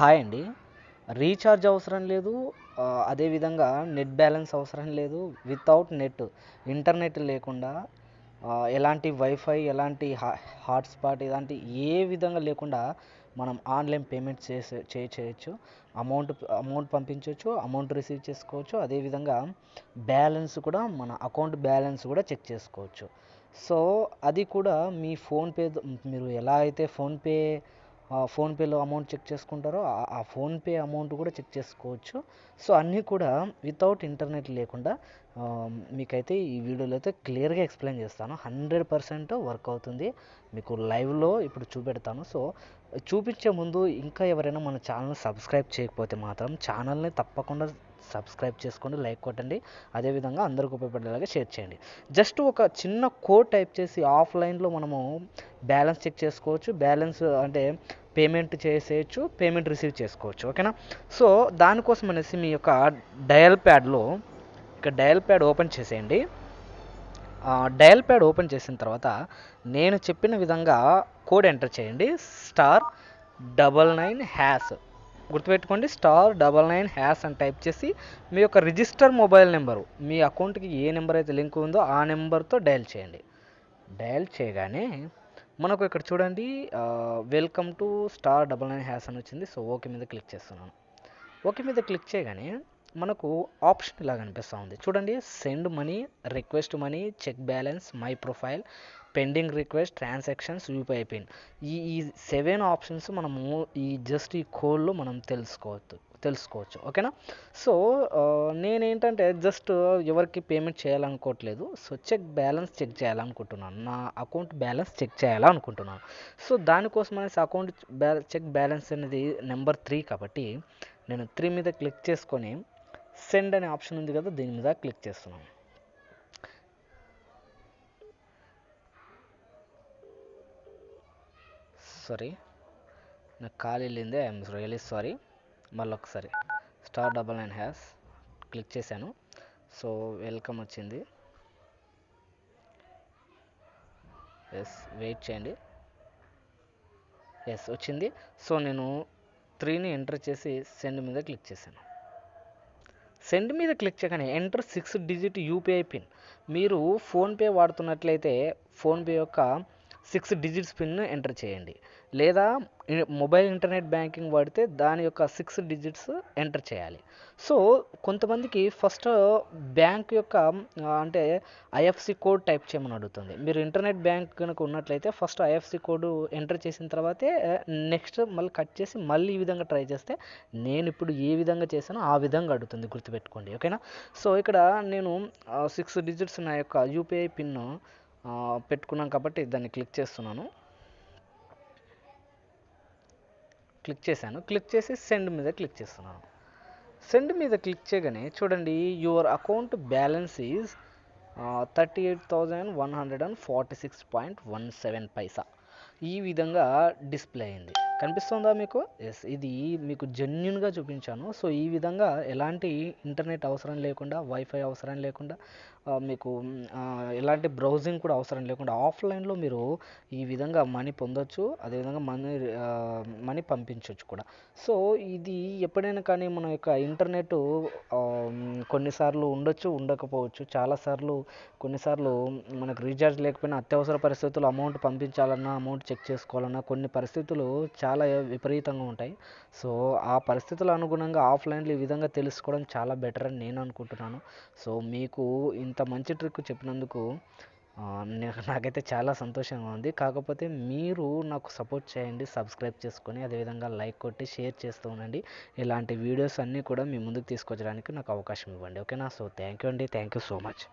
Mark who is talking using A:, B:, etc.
A: Hi అండి. Recharge అవసరం లేదు. అదేవిధంగా నెట్ బ్యాలెన్స్ అవసరం లేదు. వితౌట్ నెట్ ఇంటర్నెట్ లేకుండా ఎలాంటి వైఫై, ఎలాంటి హాట్స్పాట్ ఇలాంటి ఏ విధంగా లేకుండా మనం ఆన్లైన్ పేమెంట్ చేయొచ్చు. అమౌంట్ పంపించవచ్చు, అమౌంట్ రిసీవ్ చేసుకోవచ్చు. అదేవిధంగా బ్యాలెన్స్ కూడా మన అకౌంట్ బ్యాలెన్స్ కూడా చెక్ చేసుకోవచ్చు. సో అది కూడా మీ ఫోన్పే మీరు ఎలా అయితే ఫోన్పేలో అమౌంట్ చెక్ చేసుకుంటారో ఆ ఫోన్పే అమౌంట్ కూడా చెక్ చేసుకోవచ్చు. సో అన్నీ కూడా వితౌట్ ఇంటర్నెట్ లేకుండా మీకైతే ఈ వీడియోలో అయితే క్లియర్గా ఎక్స్ప్లెయిన్ చేస్తాను. 100% వర్క్ అవుతుంది. మీకు లైవ్లో ఇప్పుడు చూపెడతాను. సో చూపించే ముందు ఇంకా ఎవరైనా మన ఛానల్ సబ్స్క్రైబ్ చేయకపోతే మాత్రం ఛానల్ని తప్పకుండా సబ్స్క్రైబ్ చేసుకోండి, లైక్ కొట్టండి. అదేవిధంగా అందరికి ఉపయోగపడేలాగా షేర్ చేయండి. జస్ట్ ఒక చిన్న కోడ్ టైప్ చేసి ఆఫ్లైన్లో మనము బ్యాలెన్స్ చెక్ చేసుకోవచ్చు. బ్యాలెన్స్ అంటే పేమెంట్ చేసేయచ్చు, పేమెంట్ రిసీవ్ చేసుకోవచ్చు. ఓకేనా? సో దానికోసం అనేసి మీ యొక్క డయల్ ప్యాడ్లో డయల్ ప్యాడ్ ఓపెన్ చేసేయండి. డయల్ ప్యాడ్ ఓపెన్ చేసిన తర్వాత నేను చెప్పిన విధంగా కోడ్ ఎంటర్ చేయండి. *99#. గుర్తుపెట్టుకోండి, *99# అని టైప్ చేసి మీ యొక్క రిజిస్టర్ మొబైల్ నెంబరు, మీ అకౌంట్కి ఏ నెంబర్ అయితే లింక్ ఉందో ఆ నెంబర్తో డయల్ చేయండి. డయల్ చేయగానే మనకు ఇక్కడ చూడండి వెల్కమ్ టు *99# అని వచ్చింది. సో ఓకే మీద క్లిక్ చేస్తున్నాను. ఓకే మీద క్లిక్ చేయగానే మనకు ఆప్షన్ ఇలా కనిపిస్తూ ఉంది. చూడండి, send money, request money, check balance, my profile, pending request, transactions, UPI PIN. ఈ 7 ఆప్షన్స్ మనము ఈ కోడ్లో మనం తెలుసుకోవచ్చు. ఓకేనా? సో నేనేంటంటే జస్ట్ ఎవరికి పేమెంట్ చేయాలనుకోవట్లేదు. సో బ్యాలెన్స్ చెక్ చేయాలనుకుంటున్నాను. నా అకౌంట్ బ్యాలెన్స్ చెక్ చేయాలనుకుంటున్నాను. సో దానికోసం అనేసి అకౌంట్ చెక్ బ్యాలెన్స్ అనేది నెంబర్ 3 కాబట్టి నేను 3 మీద క్లిక్ చేసుకొని సెండ్ అనే ఆప్షన్ ఉంది కదా, దీని మీద క్లిక్ చేస్తున్నాను. సారీ, నాకు కాల్ వెళ్ళింది. I'm really sorry. మళ్ళీ ఒకసారి *99# క్లిక్ చేశాను. సో వెల్కమ్ వచ్చింది. ఎస్, వెయిట్ చేయండి. ఎస్ వచ్చింది. సో నేను 3ని ఎంటర్ చేసి సెండ్ మీద క్లిక్ చేశాను. సెండ్ మీద క్లిక్ చేయగానే ఎంటర్ 6 డిజిట్ యూపీఐ పిన్. మీరు ఫోన్పే వాడుతున్నట్లయితే ఫోన్పే యొక్క 6 డిజిట్స్ పిన్ ఎంటర్ చేయండి. లేదా మొబైల్ ఇంటర్నెట్ బ్యాంకింగ్ వాడితే దాని యొక్క 6 డిజిట్స్ ఎంటర్ చేయాలి. సో కొంతమందికి ఫస్ట్ బ్యాంక్ యొక్క అంటే ఐఎఫ్సి కోడ్ టైప్ చేయమని అడుగుతుంది. మీరు ఇంటర్నెట్ బ్యాంక్ కనుక ఉన్నట్లయితే ఫస్ట్ ఐఎఫ్సి కోడ్ ఎంటర్ చేసిన తర్వాతే నెక్స్ట్ మళ్ళీ కట్ చేసి మళ్ళీ ఈ విధంగా ట్రై చేస్తే నేను ఇప్పుడు ఏ విధంగా చేశానో ఆ విధంగా అడుగుతుంది. గుర్తుపెట్టుకోండి. ఓకేనా? సో ఇక్కడ నేను 6 డిజిట్స్ నా యొక్క యూపీఐ పిన్ పెట్టుకున్నాను కాబట్టి దాన్ని క్లిక్ చేస్తున్నాను. క్లిక్ చేశాను. క్లిక్ చేసి సెండ్ మీద క్లిక్ చేస్తున్నాను. సెండ్ మీద క్లిక్ చేయగానే చూడండి, యువర్ అకౌంట్ బ్యాలెన్స్ ఈజ్ 38,146.17 ఈ విధంగా డిస్ప్లే అయింది. కనిపిస్తుందా మీకు? ఎస్, ఇది మీకు జెన్యున్గా చూపించాను. సో ఈ విధంగా ఎలాంటి ఇంటర్నెట్ అవసరం లేకుండా, వైఫై అవసరం లేకుండా, మీకు ఎలాంటి బ్రౌజింగ్ కూడా అవసరం లేకుండా ఆఫ్లైన్లో మీరు ఈ విధంగా మనీ పొందొచ్చు. అదేవిధంగా మనీ పంపించవచ్చు కూడా. సో ఇది ఎప్పుడైనా కానీ మన యొక్క ఇంటర్నెట్ కొన్నిసార్లు ఉండొచ్చు, ఉండకపోవచ్చు. కొన్నిసార్లు మనకు రీఛార్జ్ లేకపోయినా అత్యవసర పరిస్థితుల్లో అమౌంట్ పంపించాలన్నా, అమౌంట్ చెక్ చేసుకోవాలన్నా కొన్ని పరిస్థితులు చాలా విపరీతంగా ఉంటాయి. సో ఆ పరిస్థితుల అనుగుణంగా ఆఫ్లైన్లో ఈ విధంగా తెలుసుకోవడం చాలా బెటర్ అని నేను అనుకుంటున్నాను. సో మీకు ఇంత మంచి ట్రిక్ చెప్పినందుకు నాకైతే చాలా సంతోషంగా ఉంది. కాకపోతే మీరు నాకు సపోర్ట్ చేయండి, సబ్స్క్రైబ్ చేసుకొని అదేవిధంగా లైక్ కొట్టి షేర్ చేస్తూ ఉండండి. ఇలాంటి వీడియోస్ అన్నీ కూడా మీ ముందుకు తీసుకొచ్చడానికి నాకు అవకాశం ఇవ్వండి. ఓకేనా? సో థ్యాంక్ యూ అండి. Thank you so much.